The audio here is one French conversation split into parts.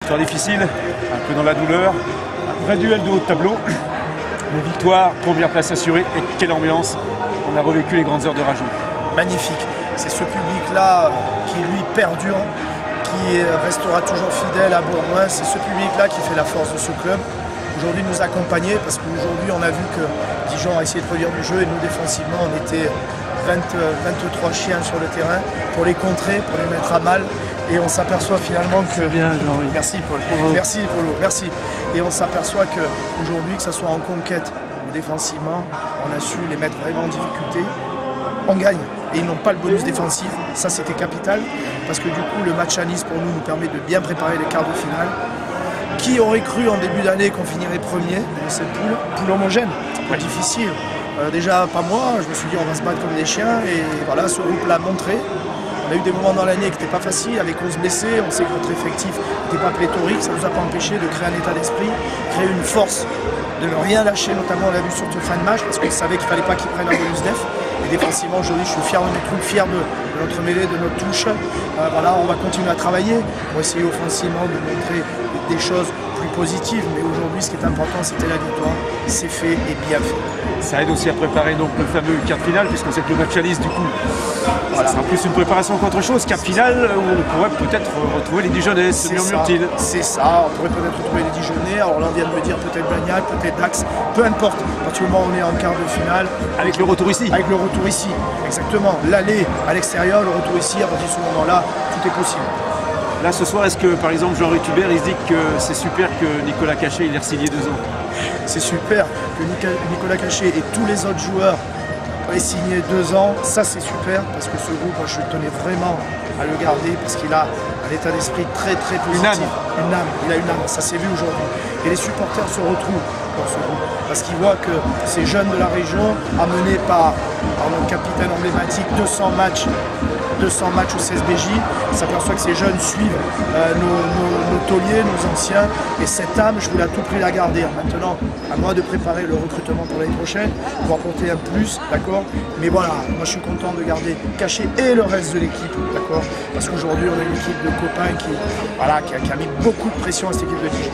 Victoire difficile, un peu dans la douleur, un vrai duel de haut de tableau. Une victoire, première place assurée, et quelle ambiance. On a revécu les grandes heures de Rajon. Magnifique, c'est ce public-là qui lui perdure, qui restera toujours fidèle à Bourgoin. C'est ce public-là qui fait la force de ce club. Aujourd'hui nous accompagner parce qu'aujourd'hui on a vu que Dijon a essayé de produire du jeu et nous défensivement on était 23 chiens sur le terrain pour les contrer, pour les mettre à mal. Et on s'aperçoit finalement que... Bien, Jean-Louis. Merci Paul. Merci Polo, merci. Et on s'aperçoit qu'aujourd'hui, que ce soit en conquête ou défensivement, on a su les mettre vraiment en difficulté. On gagne. Et ils n'ont pas le bonus défensif. Ça, c'était capital. Parce que du coup, le match à Nice, pour nous permet de bien préparer les quarts de finale. Qui aurait cru en début d'année qu'on finirait premier de cette poule homogène, pas difficile. Déjà, pas moi. Je me suis dit, on va se battre comme des chiens. Et voilà, ce groupe l'a montré. On a eu des moments dans l'année qui n'étaient pas faciles, avec 11 blessés, on sait que notre effectif n'était pas pléthorique, ça ne nous a pas empêché de créer un état d'esprit, créer une force, de ne rien lâcher, notamment on l'a vu sur cette fin de match, parce qu'on savait qu'il ne fallait pas qu'ils prennent un bonus def. Et défensivement, aujourd'hui, je suis fier de mes troupes, fier de notre mêlée, de notre touche. Voilà, on va continuer à travailler pour essayer offensivement de montrer des choses plus positives, mais aujourd'hui, ce qui est important, c'était la victoire. C'est fait et bien fait. Ça aide aussi à préparer donc le fameux quart de finale, puisqu'on sait que le match à Nice, du coup, voilà. Ça sera plus une préparation qu'autre chose. Quart de finale, où on pourrait peut-être retrouver les Dijonnais, se murmure-t-il. C'est ça, on pourrait peut-être retrouver les Dijonnais. Alors là, on vient de me dire peut-être Blagnac, peut-être Dax, peu importe. À partir du moment où on est en quart de finale. Avec le retour ici. Avec le retour ici, exactement. L'aller à l'extérieur, le retour ici, à partir de ce moment-là, tout est possible. Là, ce soir, est-ce que, par exemple, Jean Rutubert, il se dit que c'est super que Nicolas Cachet, il ait re-signé 2 ans? C'est super que Nicolas Cachet et tous les autres joueurs aient signé 2 ans. Ça, c'est super parce que ce groupe, moi, je tenais vraiment à le garder parce qu'il a un état d'esprit très, très positif. Une âme. Il a une âme. Ça s'est vu aujourd'hui. Et les supporters se retrouvent dans ce groupe parce qu'ils voient que ces jeunes de la région, amenés par notre capitaine emblématique, 200 matchs au CSBJ, s'aperçoit que ces jeunes suivent nos tauliers, nos anciens, et cette âme, je voulais à tout prix la garder. Maintenant, à moi de préparer le recrutement pour l'année prochaine, pour apporter un plus, d'accord. Mais voilà, moi je suis content de garder Cachet et le reste de l'équipe, d'accord. Parce qu'aujourd'hui, on a une équipe de copains qui a mis beaucoup de pression à cette équipe de Dijon.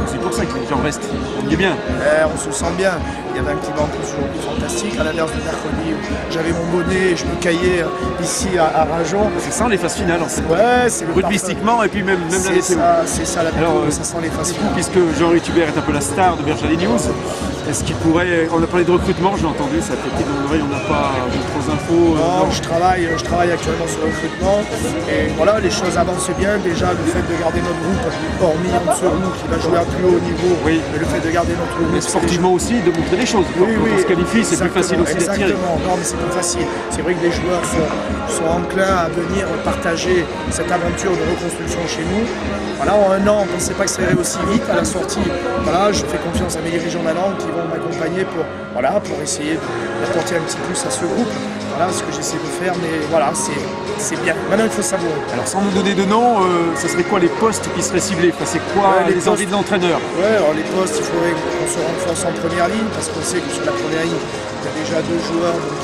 C'est pour ça que les gens restent. On y est bien. On se sent bien. Il y avait un climat en plus aujourd'hui fantastique, à l'inverse du mercredi où j'avais mon bonnet et je me caillais ici à Rajon. C'est ça les phases finales en fait. Ouais, c'est le rugbystiquement et puis même la météo. C'est ça la météo, ça sent les phases finales. Puisque Jean Rutubert est un peu la star de Berger News, est-ce qu'il pourrait, on a parlé de recrutement, j'ai entendu, ça fait petit dans l'oreille, on n'a pas d'autres infos. Non, je travaille actuellement sur le recrutement et voilà, les choses avancent bien. Déjà le fait de garder notre groupe, hormis Anserou qui va jouer à plus haut niveau, oui. Mais le fait de garder notre groupe. Mais sportivement aussi, de montrer des choses. Oui, quand on se qualifie, c'est plus facile aussi d'attirer. Exactement, non mais c'est plus facile. C'est vrai que les joueurs sont enclins à venir partager cette aventure de reconstruction chez nous. Voilà, en 1 an, on ne pensait pas que ça irait aussi vite à la sortie. Voilà, je fais confiance à mes dirigeants maintenant qui vont m'accompagner pour essayer d'apporter un petit plus à ce groupe. Voilà ce que j'essaie de faire, mais voilà, c'est bien. Maintenant, il faut savoir. Alors, sans nous donner de nom, ça serait quoi les postes qui seraient ciblés? Enfin, c'est quoi les envies de l'entraîneur? Ouais, alors les postes, il faudrait qu'on se renforce en première ligne, parce qu'on sait que sur la première ligne, il y a déjà 2 joueurs. Donc,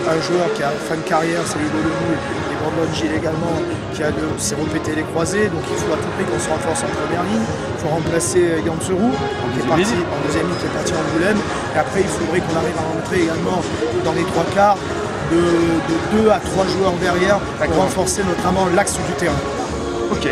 un joueur qui a fin de carrière, c'est Hugo Leroux, et Brandon Gilles également, qui s'est répété les croisés. Donc, il faut à tout prix qu'on se renforce en première ligne. Il faut remplacer Yanserou, qui est parti en deuxième ligne, qui est parti en Angoulême. Et après, il faudrait qu'on arrive à rentrer également dans les 3 quarts. De 2 à 3 joueurs derrière pour renforcer notamment l'axe du terrain. Ok,